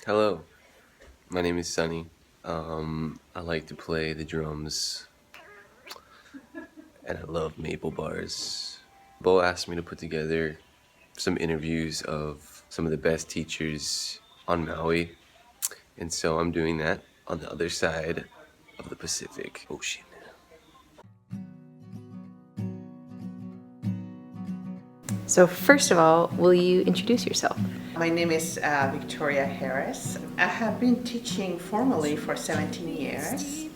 Hello, my name is Sunny. I like to play the drums and I love maple bars. Bo asked me to put together some interviews of some of the best teachers on Maui, and so I'm doing that on the other side of the Pacific Ocean. So first of all, will you introduce yourself? My name is Victoria Harris. I have been teaching formally for 17 years.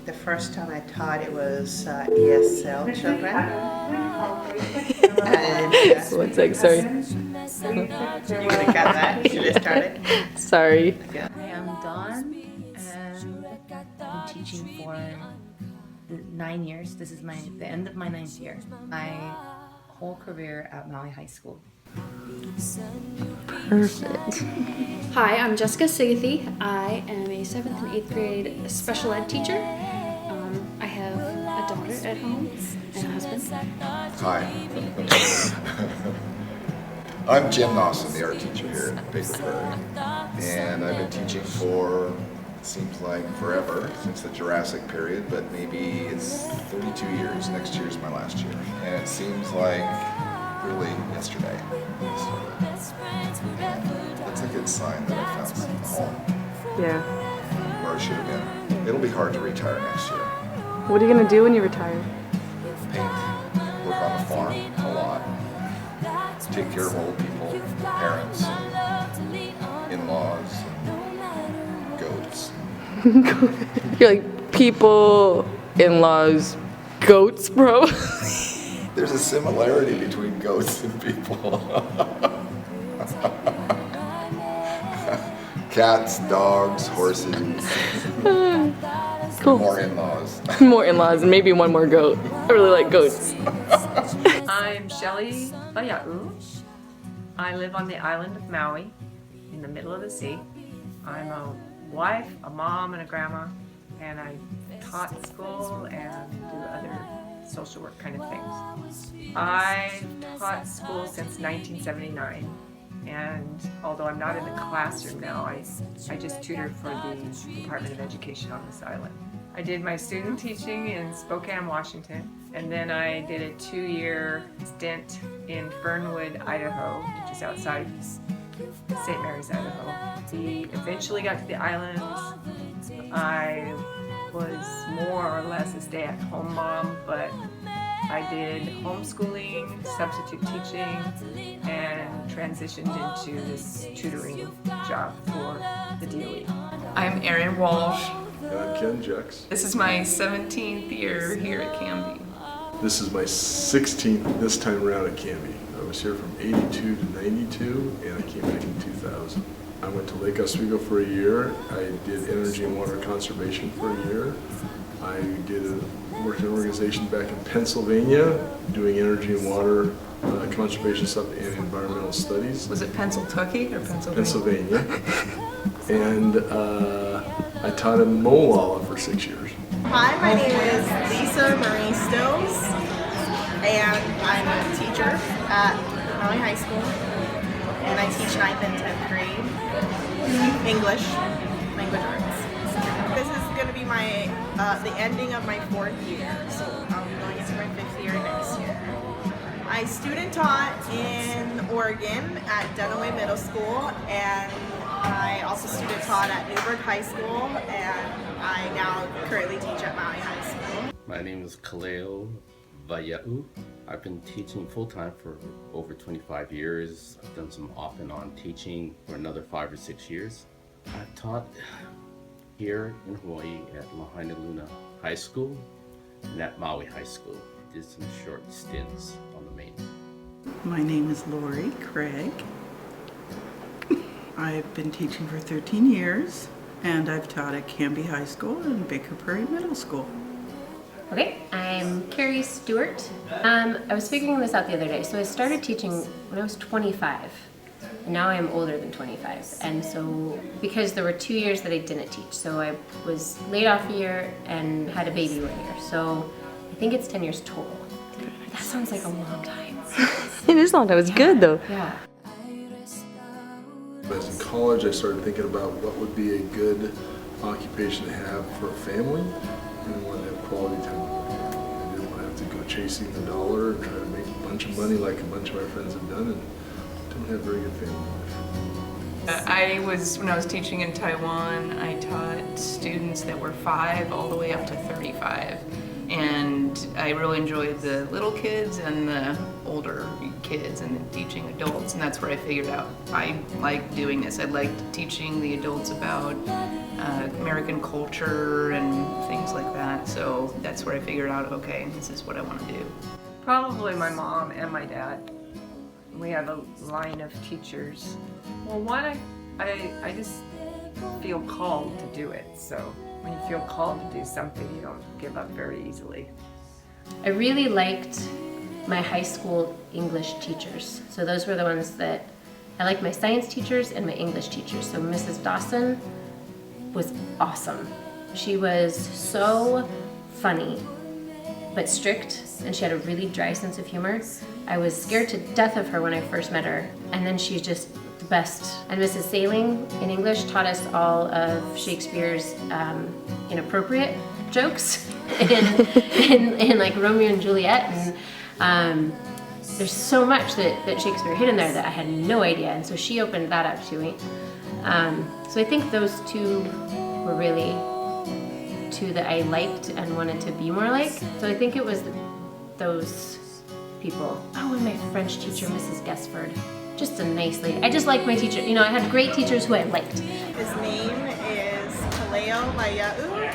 The first time I taught it was ESL children. One sec, sorry. You're gonna cut that? Should I start it? Sorry. Okay. I am Dawn, and I've been teaching for 9 years. This is the end of my 9th year. My whole career at Maui High School. Perfect. Hi, I'm Jessica Sigathy. I am a 7th and 8th grade special ed teacher. I have a daughter at home and a husband. Hi. I'm Jim Dawson, the art teacher here at Baker Prairie. And I've been teaching for, it seems like forever, since the Jurassic period, but maybe it's 32 years. Next year's my last year. And it seems like really yesterday. That's a good sign that I found a home Yeah. where I should have been. It'll be hard to retire next year. What are you gonna do when you retire? Paint, work on the farm a lot, take care of old people, parents, and in-laws, and goats. You're like people, in-laws, goats, bro. There's a similarity between goats and people. Cats, dogs, horses, Cool. more in-laws. More in-laws and maybe one more goat. I really like goats. I'm Shelly Waia'u. I live on the island of Maui in the middle of the sea. I'm a wife, a mom, and a grandma, and I taught in school and do other social work kind of things. I've taught school since 1979, and although I'm not in the classroom now, I just tutor for the Department of Education on this island. I did my student teaching in Spokane, Washington, and then I did a 2-year stint in Fernwood, Idaho, which is outside St. Mary's, Idaho. We eventually got to the islands. I was more or less a stay-at-home mom, but I did homeschooling, substitute teaching, and transitioned into this tutoring job for the DOE. I'm Erin Walsh. And I'm Ken Jux. This is my 17th year here at Canby. This is my 16th this time around at Canby. I was here from 82 to 92, and I came back in 2000. I went to Lake Oswego for a year. I did energy and water conservation for a year. I worked in an organization back in Pennsylvania doing energy and water conservation stuff and environmental studies. Was it Pennsyltucky or Pennsylvania? And I taught in Moala for 6 years. Hi, my name is Lisa Marie Stills, and I'm a teacher at Maui High School, and I teach 9th and 10th grade English, language arts. This is going to be my the ending of my 4th year, so I'll be going into my 5th year next year. I student taught in Oregon at Dunaway Middle School, and I also student taught at Newburgh High School, and I now currently teach at Maui High School. My name is Keola. I've been teaching full-time for over 25 years. I've done some off and on teaching for another 5 or 6 years. I've taught here in Hawaii at Lahainaluna High School and at Maui High School. Did some short stints on the main. My name is Lori Craig. I've been teaching for 13 years, and I've taught at Canby High School and Baker Prairie Middle School. Okay, I'm Carrie Stewart. I was figuring this out the other day. So I started teaching when I was 25, and now I'm older than 25. And so, because there were 2 years that I didn't teach, so I was laid off a year and had a baby 1 year. So I think it's 10 years total. That sounds like a long time. It is a long time. It's good though. Yeah. As in college, I started thinking about what would be a good occupation to have for a family, and I wanted to have quality time with my family. I didn't want to have to go chasing the dollar and try to make a bunch of money like a bunch of my friends have done, and didn't have very good family life. When I was teaching in Taiwan, I taught students that were 5 all the way up to 35. And I really enjoyed the little kids and the older kids and teaching adults, and that's where I figured out I like doing this. I liked teaching the adults about American culture and things like that, so that's where I figured out, okay, this is what I want to do. Probably my mom and my dad. We have a line of teachers. Well, one, I just feel called to do it, so when you feel called to do something, you don't give up very easily. I really liked my high school English teachers. So those were the ones that, I liked my science teachers and my English teachers. So Mrs. Dawson was awesome. She was so funny, but strict, and she had a really dry sense of humor. I was scared to death of her when I first met her, and then she's just the best. And Mrs. Sailing in English taught us all of Shakespeare's inappropriate jokes in like Romeo and Juliet, and there's so much that Shakespeare hid in there that I had no idea, and so she opened that up to me. So I think those two were really two that I liked and wanted to be more like. So I think it was those people. Oh, and my French teacher, Mrs. Guessford. Just a nice lady. I just liked my teacher. You know, I had great teachers who I liked. His name is Waia'u.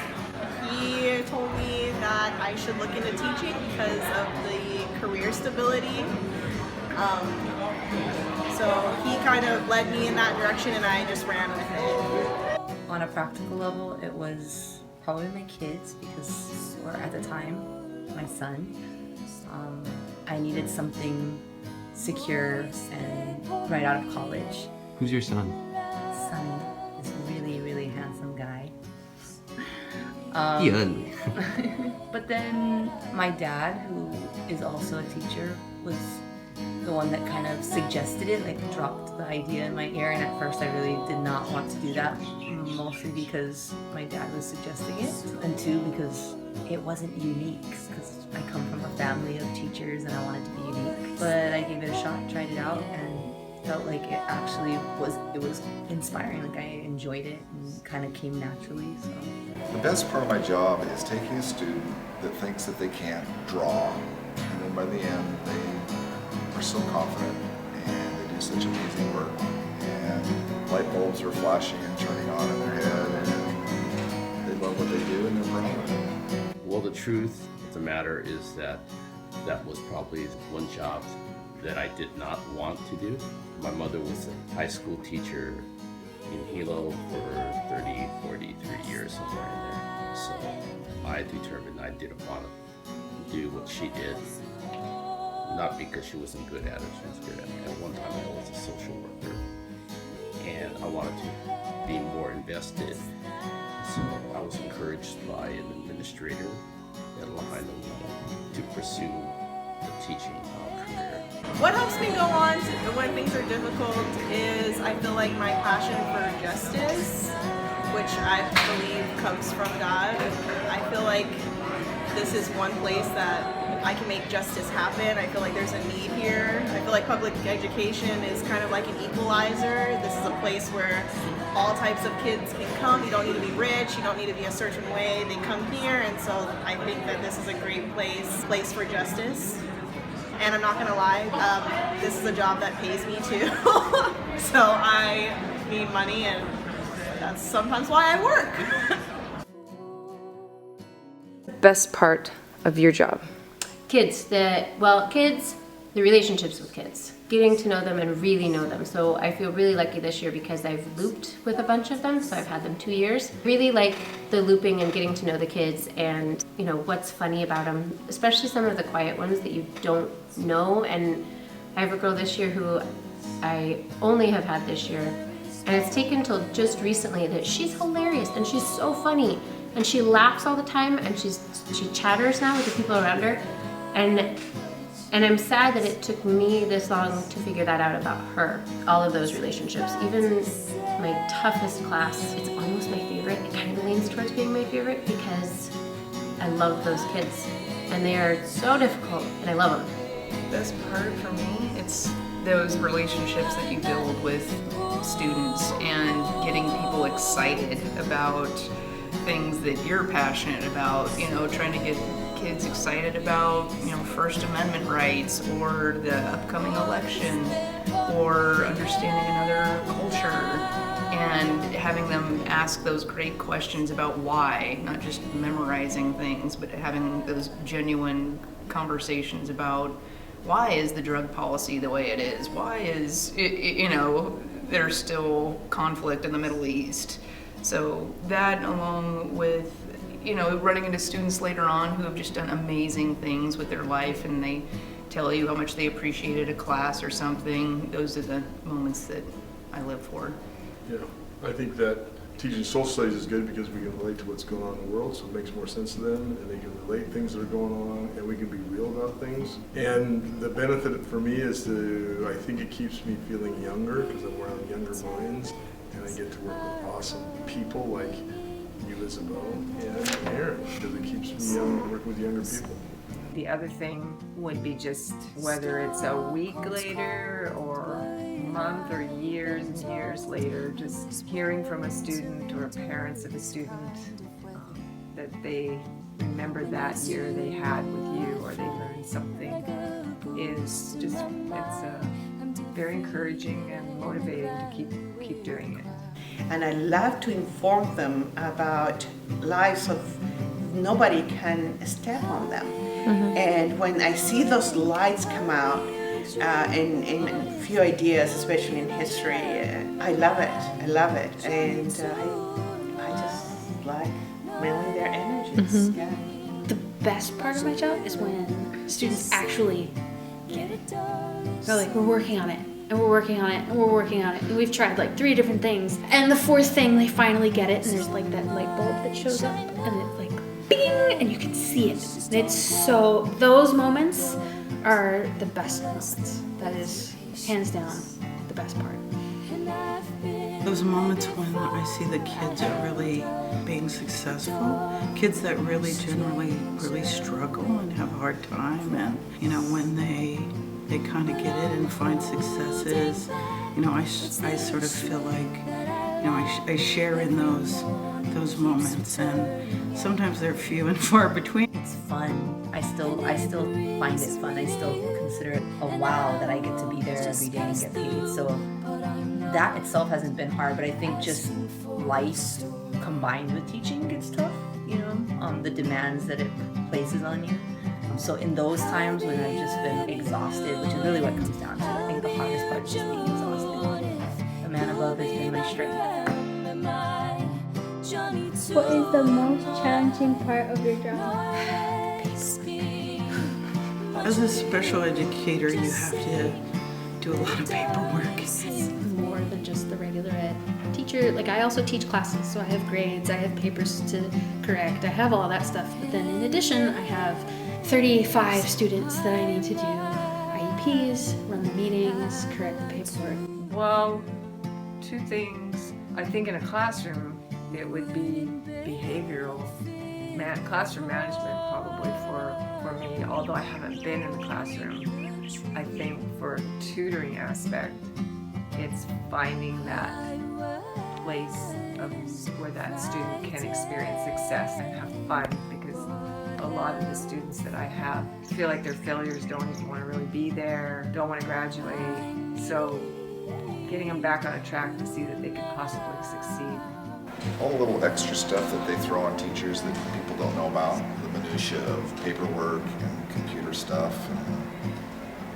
He told me that I should look into teaching because of the career stability. So he kind of led me in that direction and I just ran with it. On a practical level, it was probably my kids because, or at the time, my son. I needed something secure and right out of college. Who's your son? Sonny is a really, really handsome guy. But then my dad, who is also a teacher, was the one that kind of suggested it, like dropped the idea in my ear, and at first I really did not want to do that, mostly because my dad was suggesting it, and two, because it wasn't unique, because I come from a family of teachers and I wanted to be unique. But I gave it a shot, tried it out, and felt like it actually was inspiring, like I enjoyed it and kind of came naturally. So the best part of my job is taking a student that thinks that they can't draw, and then by the end they are so confident and they do such amazing work, and light bulbs are flashing and turning on in their head, and they love what they do and they're proud of it. Well, the truth of the matter is that was probably one job that I did not want to do. My mother was a high school teacher in Hilo for 30, 43 years, somewhere in there. So I determined I didn't want to do what she did. Not because she wasn't good at it, she was good at it. At one time I was a social worker and I wanted to be more invested. So I was encouraged by an administrator at Mahalo to pursue the teaching career. What helps me go on when things are difficult is I feel like my passion for justice, which I believe comes from God. I feel like this is one place that I can make justice happen. I feel like there's a need here. I feel like public education is kind of like an equalizer. This is a place where all types of kids can come. You don't need to be rich, you don't need to be a certain way. They come here, and so I think that this is a great place for justice. And I'm not gonna lie, this is a job that pays me too. So I need money, and that's sometimes why I work. Best part of your job? Kids, the relationships with kids. Getting to know them and really know them. So I feel really lucky this year because I've looped with a bunch of them, so I've had them 2 years. Really like the looping and getting to know the kids and, you know, what's funny about them, especially some of the quiet ones that you don't know. And I have a girl this year who I only have had this year, and it's taken till just recently that she's hilarious and she's so funny and she laughs all the time and she chatters now with the people around her. And And I'm sad that it took me this long to figure that out about her. All of those relationships, even my toughest class, it's almost my favorite. It kind of leans towards being my favorite because I love those kids and they are so difficult and I love them. Best part for me, it's those relationships that you build with students and getting people excited about things that you're passionate about, you know, trying to get kids excited about, you know, First Amendment rights or the upcoming election or understanding another culture and having them ask those great questions about why, not just memorizing things, but having those genuine conversations about why is the drug policy the way it is? Why is, you know, there's still conflict in the Middle East? So that, along with, you know, running into students later on who have just done amazing things with their life and they tell you how much they appreciated a class or something, those are the moments that I live for. Yeah, I think that teaching social studies is good because we can relate to what's going on in the world, so it makes more sense to them, and they can relate things that are going on, and we can be real about things. And the benefit for me is I think it keeps me feeling younger because I'm around younger minds, and I get to work with awesome people like you, Isabel, and Aaron, because it keeps me young and working with younger people. The other thing would be just whether it's a week later or a month or years and years later, just hearing from a student or parents of a student that they remembered that year they had with you or they learned something is just, it's very encouraging and motivating to keep doing it. And I love to inform them about lives of nobody can step on them. Mm-hmm. And when I see those lights come out in a few ideas, especially in history, I love it. I love it. And I just like feeling their energies. Mm-hmm. Yeah. The best part of my job is when students actually get it. They're like, we're working on it. And we're working on it, and we're working on it, and we've tried like 3 different things. And the 4th thing, they finally get it, and there's like that light bulb that shows up, and it like, bing, and you can see it. And it's so, those moments are the best moments. That is, hands down, the best part. Those moments when I see the kids are really being successful, kids that really generally really struggle and have a hard time, and you know, when they kind of get it and find successes, you know, I sort of feel like, you know, I share in those moments, and sometimes they're few and far between. It's fun. I still find it fun. I still consider it a wow that I get to be there every day and get paid. So that itself hasn't been hard, but I think just life combined with teaching gets tough, you know, the demands that it places on you. So in those times when I've just been exhausted, which is really what it comes down to, I think the hardest part is just being exhausted. The man above has been my strength. What is the most challenging part of your job? As a special educator, you have to do a lot of paperwork. It's more than just the regular ed teacher. Like, I also teach classes, so I have grades, I have papers to correct, I have all that stuff. But then in addition, I have 35 students that I need to do IEPs, run the meetings, correct the paperwork. Well, 2 things. I think in a classroom, it would be behavioral, classroom management probably for me, although I haven't been in the classroom. I think for a tutoring aspect, it's finding that place of where that student can experience success and have fun, because a lot of the students that I have feel like their failures, don't even want to really be there, don't want to graduate. So getting them back on a track to see that they could possibly succeed. All the little extra stuff that they throw on teachers that people don't know about, the minutia of paperwork and computer stuff, and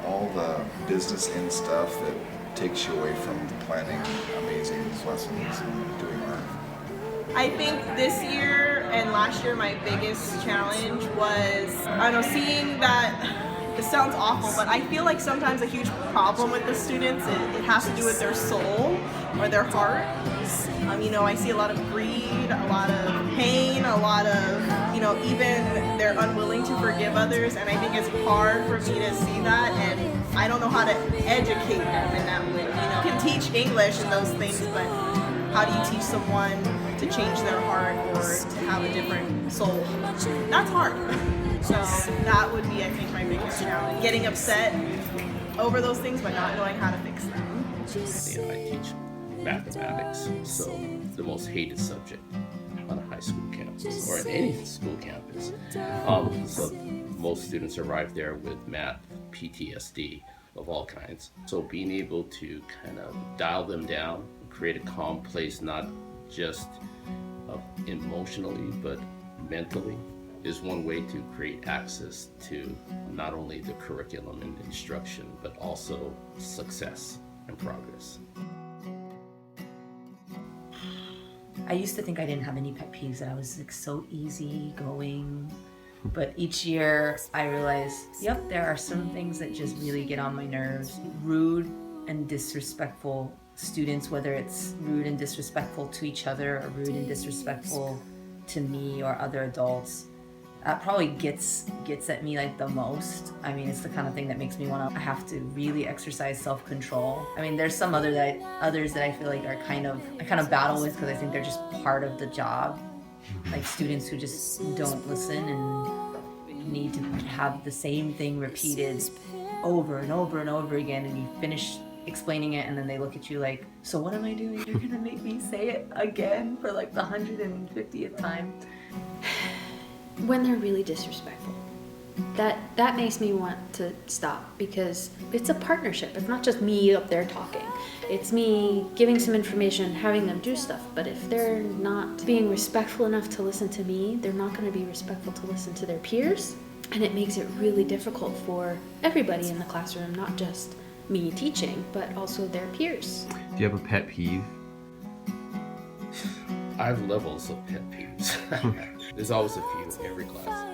all the business end stuff that takes you away from planning amazing lessons and doing art. I think this year and last year my biggest challenge was, I don't know, seeing that this sounds awful, but I feel like sometimes a huge problem with the students, it has to do with their soul or their heart. I see a lot of greed, a lot of pain, a lot of, even they're unwilling to forgive others, and I think it's hard for me to see that, and I don't know how to educate them in that way. You can teach English and those things, but how do you teach someone to change their heart or to have a different soul? That's hard. So that would be, I think, my biggest challenge. Getting upset over those things, but not knowing how to fix them. I teach mathematics, so the most hated subject on a high school campus or at any school campus. So most students arrive there with math PTSD of all kinds. So being able to kind of dial them down, create a calm place, not just emotionally, but mentally, is one way to create access to not only the curriculum and instruction, but also success and progress. I used to think I didn't have any pet peeves, that I was like so easy going. But each year I realized, yep, there are some things that just really get on my nerves. Rude and disrespectful students, whether it's rude and disrespectful to each other or rude and disrespectful to me or other adults. That probably gets at me like the most. I mean, it's the kind of thing that makes me want to have to really exercise self-control. I mean, there's some others that I feel like are I kind of battle with because I think they're just part of the job. Like students who just don't listen and need to have the same thing repeated over and over and over again, and you finish explaining it and then they look at you like, so what am I doing? You're gonna make me say it again for like the 150th time. When they're really disrespectful, that makes me want to stop, because it's a partnership. It's not just me up there talking. It's me giving some information, having them do stuff. But if they're not being respectful enough to listen to me, they're not going to be respectful to listen to their peers. And it makes it really difficult for everybody in the classroom, not just me teaching, but also their peers. Do you have a pet peeve? I have levels of pet peeves. There's always a few in every class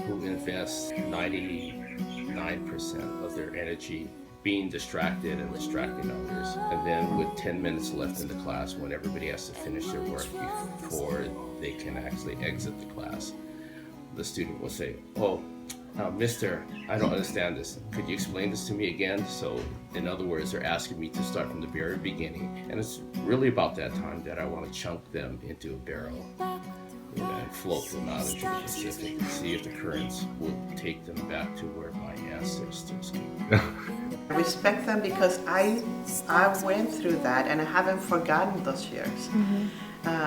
who invest 99% of their energy being distracted and distracting others. And then with 10 minutes left in the class, when everybody has to finish their work before they can actually exit the class, the student will say, Mister, I don't understand this. Could you explain this to me again? So, in other words, they're asking me to start from the very beginning. And it's really about that time that I want to chunk them into a barrel and float them out into the Pacific and see if the currents will take them back to where my ancestors came from. I respect them because I went through that and I haven't forgotten those years. Mm-hmm.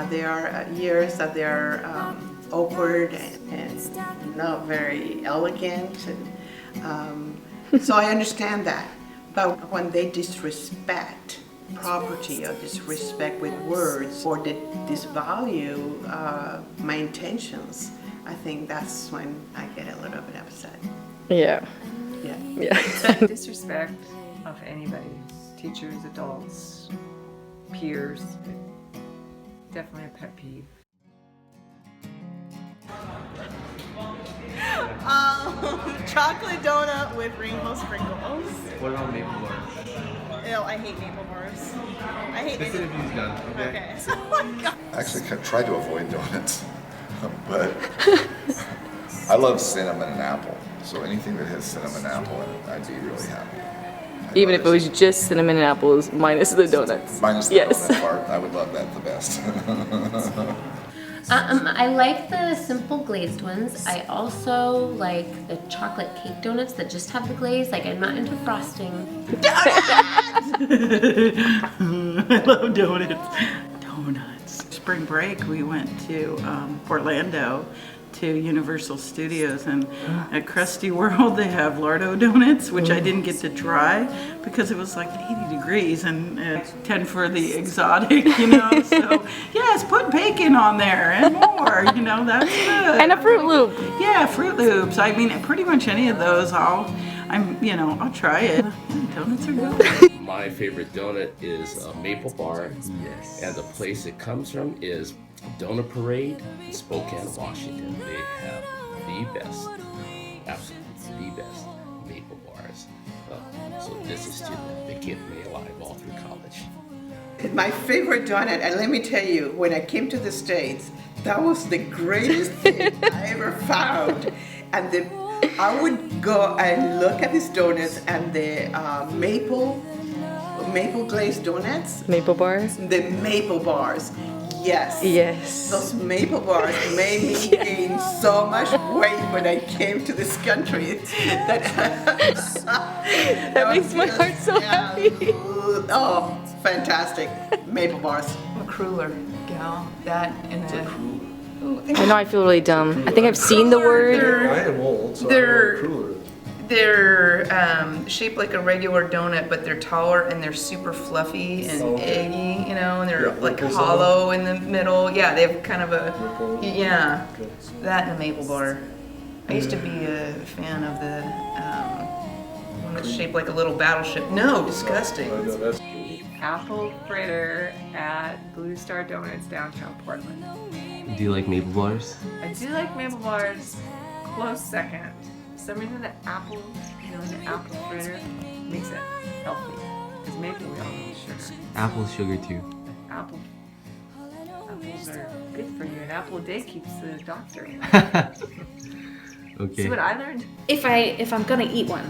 There are years that they're awkward and not very elegant, and so I understand that. But when they disrespect property or disrespect with words or disvalue my intentions, I think that's when I get a little bit upset. Yeah. Disrespect of anybody, teachers, adults, peers, definitely a pet peeve. Chocolate donut with rainbow sprinkles. What about maple bars? Ew, I hate maple bars. I hate This maple interview's done, okay? Oh my god. I actually tried to avoid donuts, but I love cinnamon and apple. So anything that has cinnamon and apple in it, I'd be really happy. Even if it was just cinnamon and apples minus the donuts. Minus the donut part, I would love that the best. I like the simple glazed ones. I also like the chocolate cake donuts that just have the glaze. Like, I'm not into frosting. I love donuts. Spring break, we went to Orlando to Universal Studios, and at Krusty World they have Lardo donuts, which I didn't get to try because it was like 80 degrees and 10 for the exotic, so yes, put bacon on there and more, that's good. And a Fruit Loop. Yeah, Fruit Loops. I mean, pretty much any of those, I'll try it. Donuts are good. My favorite donut is a maple bar. Yes. And the place it comes from is Donut Parade in Spokane, Washington. They have the best, absolutely the best maple as a student that kept me alive all through college. My favorite donut, and let me tell you, when I came to the States, that was the greatest thing I ever found. And I would go and look at these donuts and the maple glazed donuts. Maple bars? The maple bars. Yes. Yes. Those maple bars made me gain so much weight when I came to this country. That makes my heart so happy. Oh, fantastic. Maple bars. I'm a cruller gal. That and a I know I feel really dumb. I think I've seen the word. I am old, so I know what cruller is. They're shaped like a regular donut, but they're taller and they're super fluffy and eggy, you know, and they're like hollow in the middle. Yeah, they have kind of a, that and a maple bar. I used to be a fan of the one that's shaped like a little battleship. No, disgusting. I know, that's Apple fritter at Blue Star Donuts downtown Portland. Do you like maple bars? I do like maple bars, close second. For some reason the apple, the apple fritter makes it healthy. Because maple we all know is sugar. Apple sugar too. Apples are good for you. An apple a day keeps the doctor away. Okay. See what I learned? If I'm gonna eat one,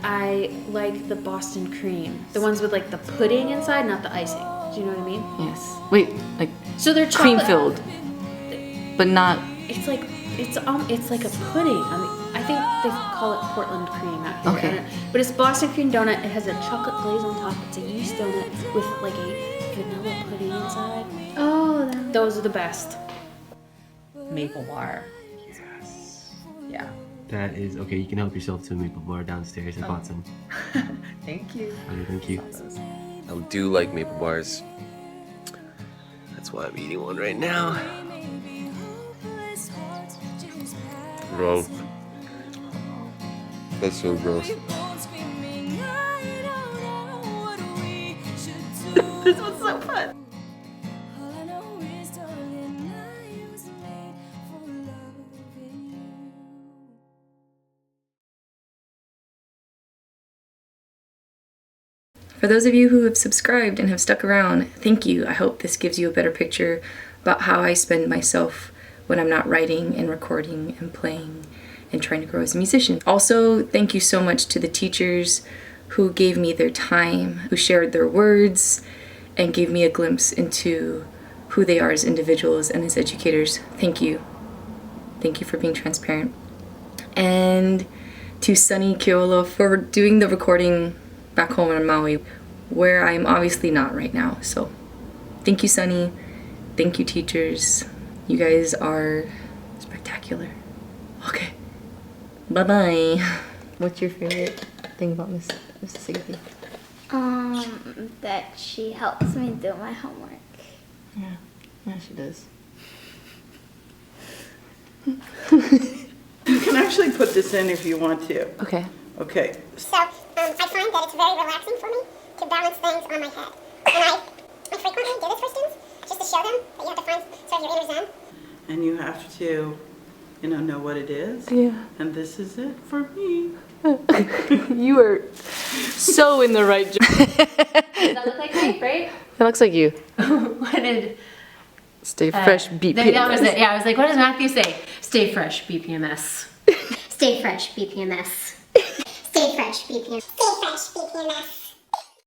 I like the Boston cream. The ones with like the pudding inside, not the icing. Do you know what I mean? Yes. Wait, like So they're cream chocolate- filled, but not. It's like a pudding. I think they call it Portland cream out here. Okay. I don't know. But it's Boston cream donut. It has a chocolate glaze on top. It's a yeast donut with like a vanilla pudding inside. Oh, Those are the best. Maple bar. Yes. Yeah. That is okay. You can help yourself to a maple bar downstairs. I bought some. Thank you. Okay, thank you. I do like maple bars. That's why I'm eating one right now. Wrong. That's so gross. This was so fun. For those of you who have subscribed and have stuck around, thank you. I hope this gives you a better picture about how I spend myself when I'm not writing and recording and playing and trying to grow as a musician. Also, thank you so much to the teachers who gave me their time, who shared their words, and gave me a glimpse into who they are as individuals and as educators. Thank you. Thank you for being transparent. And to Sunny Keola for doing the recording back home in Maui, where I'm obviously not right now. So thank you, Sunny. Thank you, teachers. You guys are spectacular. Okay. Bye-bye. What's your favorite thing about Miss Siggy? that she helps me do my homework. Yeah, she does. You can actually put this in if you want to. Okay. Okay. So, I find that it's very relaxing for me to balance things on my head. And I frequently do this for students, just to show them that you have to find sort of your inner zen. And you have to, know what it is. Yeah. And this is it for me. You are so in the right job. Does that look like me, right? That looks like you. What did... Stay fresh, BPMS. That was it. Yeah, I was like, what does Matthew say? Stay fresh, BPMS. Stay fresh, BPMS. Stay fresh, BPMS. Stay fresh, BPMS.